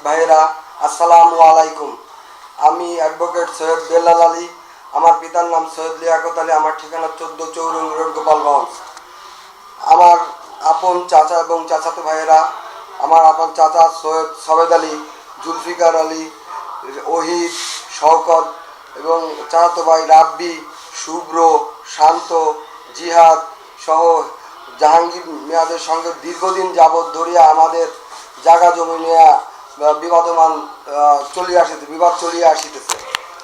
ভাইয়েরা, আসসালামু আলাইকুম। আমি অ্যাডভোকেট সৈয়দ বেলাল আলী। আমার পিতার নাম সৈয়দ লিয়াকত আলী। আমার ঠিকানা 14 চৌরঙ্গি রোড, গোপালগঞ্জ। আমার আপন চাচা এবং চাচাতো ভাইয়েরা, আমার আপন চাচা সৈয়দ সবেদ আলী, জুলফিকার আলী, ওহিদ, শওকত এবং চাচাতো ভাই রাব্বি, শুভ্র, শান্ত, জিহাদ সহ জাহাঙ্গীর মিয়াদের সঙ্গে দীর্ঘদিন যাবৎ ধরিয়া আমাদের জায়গা জমি নেওয়া বিবাদমান বিবাদ চলিয়া আসিতেছে।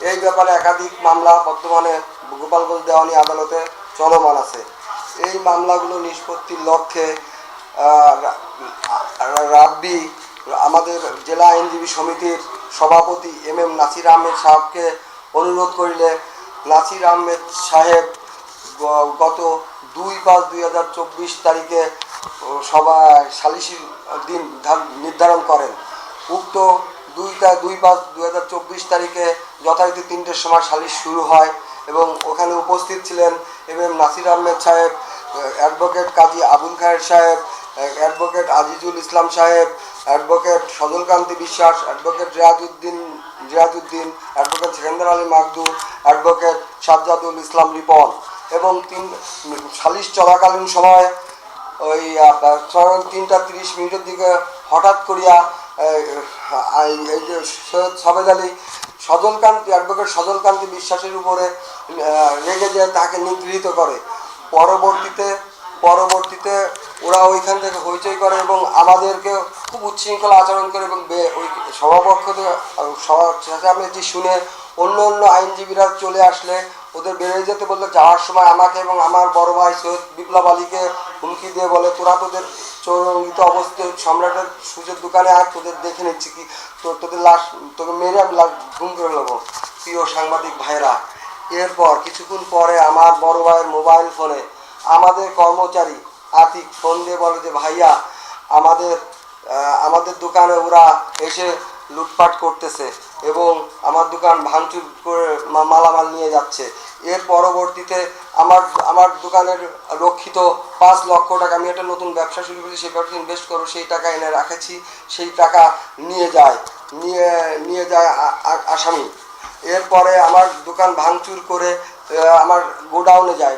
এই ব্যাপারে একাধিক মামলা বর্তমানে গোপালগঞ্জ দেওয়ানি আদালতে চলমান আছে। এই মামলাগুলো নিষ্পত্তির লক্ষ্যে রাব্বি আমাদের জেলা আইনজীবী সমিতির সভাপতি এম নাসির আহমেদ সাহেবকে অনুরোধ করিলে নাসির আহমেদ সাহেব গত 2/5/2024 তারিখে সালিসি দিন নির্ধারণ করেন। উক্ত 2/5/2024 তারিখে যথারীতি 3টের সময় সালিস শুরু হয় এবং ওখানে উপস্থিত ছিলেন এম নাসির আহমেদ সাহেব, অ্যাডভোকেট কাজী আবুল খায়ের সাহেব, অ্যাডভোকেট আজিজুল ইসলাম সাহেব, advocate Sajalkanti Biswas, advocate Riazuddin, advocate Sekendar Ali Makdu, advocate Sajjadul Islam Ripon. এবং সালিশ চলাকালীন সময় ওই 3:30 দিকে হঠাৎ করিয়া এই যে সৈয়দ সবেদ আলী অ্যাডভোকেট সজলকান্তি বিশ্বাসের উপরে রেগে যায়, তাকে নিগৃহীত করে। পরবর্তীতে ওরা ওইখান থেকে হইচই করে এবং আমাদেরকে খুব উচ্ছৃঙ্খলা আচরণ করে এবং ওই সভাপক্ষ থেকে চেঁচামেচি শুনে অন্য আইনজীবীরা চলে আসলে ওদের বেরিয়ে যেতে বললে, যাওয়ার সময় আমাকে এবং আমার বড় ভাই সৈয়দ বিপ্লব আলীকে হুমকি দিয়ে বলে, তোরা তোদের চৌরঙ্গিতে অবস্থিত সম্রাটের সুজের দোকানে আর তোদের দেখে নিচ্ছি কি তোদের লাশ, তোকে মেরে আমি ঘুম করে নেবো। প্রিয় সাংবাদিক ভাইরা, এরপর কিছুক্ষণ পরে আমার বড় ভাইয়ের মোবাইল ফোনে আমাদের কর্মচারী আতিক ফোন দিয়ে বলে যে, ভাইয়া আমাদের দোকানে ওরা এসে লুটপাট করতেছে এবং আমার দোকান ভাঙচুর করে মালামাল নিয়ে যাচ্ছে। এর পরবর্তীতে আমার দোকানের রক্ষিত 5 লক্ষ টাকা, আমি একটা নতুন ব্যবসা শুরু করেছি, সেই ব্যবসা ইনভেস্ট করো, সেই টাকা এনে রাখেছি, সেই টাকা নিয়ে যায় আসামি। এরপরে আমার দোকান ভাঙচুর করে আমার গোডাউনে যায়।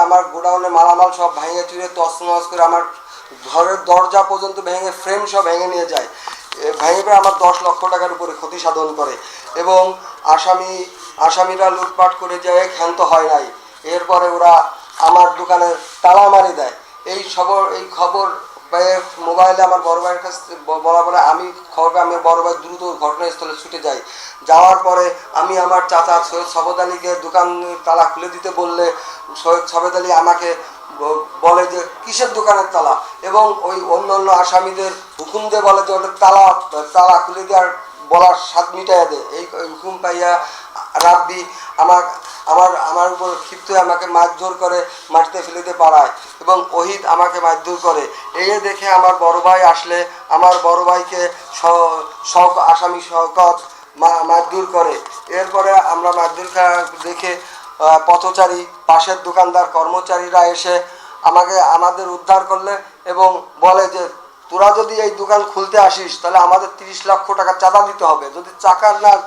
আমার গোডাউনে মালামাল সব ভেঙে চুরে তছনছ করে আমার ঘরের দরজা পর্যন্ত ভেঙে, ফ্রেম সব ভেঙে নিয়ে যায়। ভেঙে করে আমার 10 লক্ষ টাকার উপরে ক্ষতি সাধন করে এবং আসামিরা লুটপাট করে যায়, ক্ষান্ত হয় নাই। এরপরে ওরা আমার দোকানে তালা মারি দেয়। এই খবর মোবাইলে আমার বড় ভাইয়ের কাছে বলা পরে আমি বড় ভাই দ্রুত ঘটনাস্থলে ছুটে যাই। যাওয়ার পরে আমি আমার চাচা সৈয়দ সবেদ আলীকে দোকান তালা খুলে দিতে বললে সৈয়দ সবেদ আলী আমাকে বলে যে কিসের দোকানের তালা, এবং ওই অন্য আসামিদের হুকুম দিয়ে বলে যে ওদের তালা খুলে দেওয়ার বলার স্বাদ মিটাইয়া দেয়। এই হুকুম পাইয়া রাব্বি আমার উপর ক্ষিপ্ত হয়ে আমাকে মারধর করে মাটিতে ফেলে দিয়ে পালায় এবং ওহিদ আমাকে মারধর করে। এই দেখে আমার বড় ভাই আসলে আমার বড় ভাইকে আসামি শওকত মারধর করে। এরপরে আমরা মারধর দেখে পথচারী, পাশের দোকানদার, কর্মচারীরা এসে আমাদের উদ্ধার করলে এবং বলে যে, তোরা যদি এই দোকান খুলতে আসিস তাহলে আমাদের 30 লক্ষ টাকা চাঁদা দিতে হবে, যদি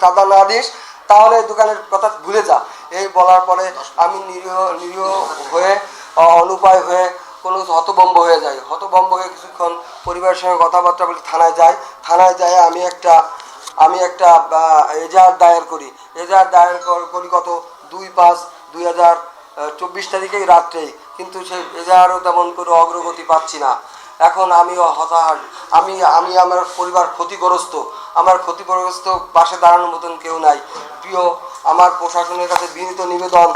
চাঁদা না দিস তাহলে এই দোকানের কথা ভুলে যা। এই বলার পরে আমি নিরীহ হয়ে অনুপায় হয়ে কোনো হতভম্ব হয়ে যাই। হতভম্ব হয়ে কিছুক্ষণ পরিবারের সঙ্গে কথাবার্তা বলে থানায় যায় আমি একটা এজাহার দায়ের করি। গত 2/5/2024 তারিখেই রাত্রেই, কিন্তু সেই এজাহারও তেমন করে অগ্রগতি পাচ্ছি না। এখন আমিও হতাশ, আমি আমার পরিবার ক্ষতিগ্রস্ত, আমার ক্ষতিগ্রস্ত পাশে দাঁড়ানোর মতন কেউ নাই। প্রিয় আমার প্রশাসনের কাছে বিনীত নিবেদন,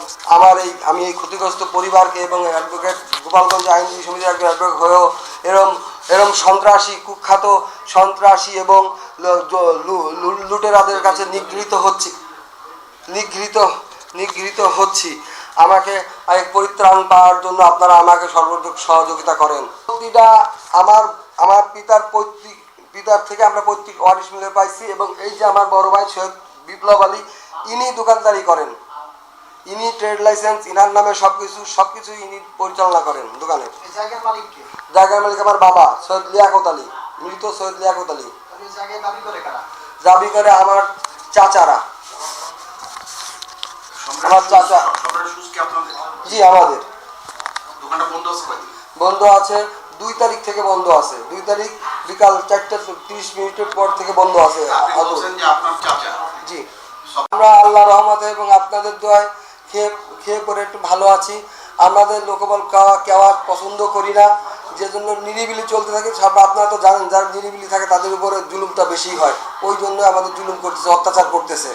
আমি এই ক্ষতিগ্রস্ত পরিবারকে এবং অ্যাডভোকেট গোপালগঞ্জ আইনজীবী সমিতির একজন অ্যাডভোকেট হয়েও এরম সন্ত্রাসী, কুখ্যাত সন্ত্রাসী এবং লুটেরাদের কাছে নিগৃহীত হচ্ছি। আমাকে এক পরিত্রাণ পাওয়ার জন্য আপনারা আমাকে সর্বাত্মক সহযোগিতা করেন। আমার পিতার থেকে আমরা পৈতৃক ওয়ারিশ মিলে পাইছি এবং এই যে আমার বড় ভাই সৈয়দ বিপ্লব আলী, ইনি দোকানদারি করেন, ইনি ট্রেড লাইসেন্স, ইনার নামে সবকিছু ইনি পরিচালনা করেন দোকানের। জায়গার মালিক আমার বাবা সৈয়দ লিয়াকত আলী, মৃত সৈয়দ লিয়াকত আলী। দাবি করে আমার চাচারা, আমার চাচা। জি আমাদের বন্ধ আছে 2 তারিখ থেকে বন্ধ আছে, 2 তারিখ বিকাল 4:30 পর থেকে বন্ধ আছে। জি আমরা আল্লাহ রহমতে এবং আপনাদের দোয়ায় খেয়ে পরে একটু ভালো আছি। আমাদের লোকবল কেওয়া পছন্দ করি না, যে জন্য নিরিবিলি চলতে থাকে। সব আপনারা তো জানেন, যারা নিরিবিলি থাকে তাদের উপরে জুলুমটা বেশি হয়, ওই জন্য আমাদের জুলুম করতেছে, অত্যাচার করতেছে।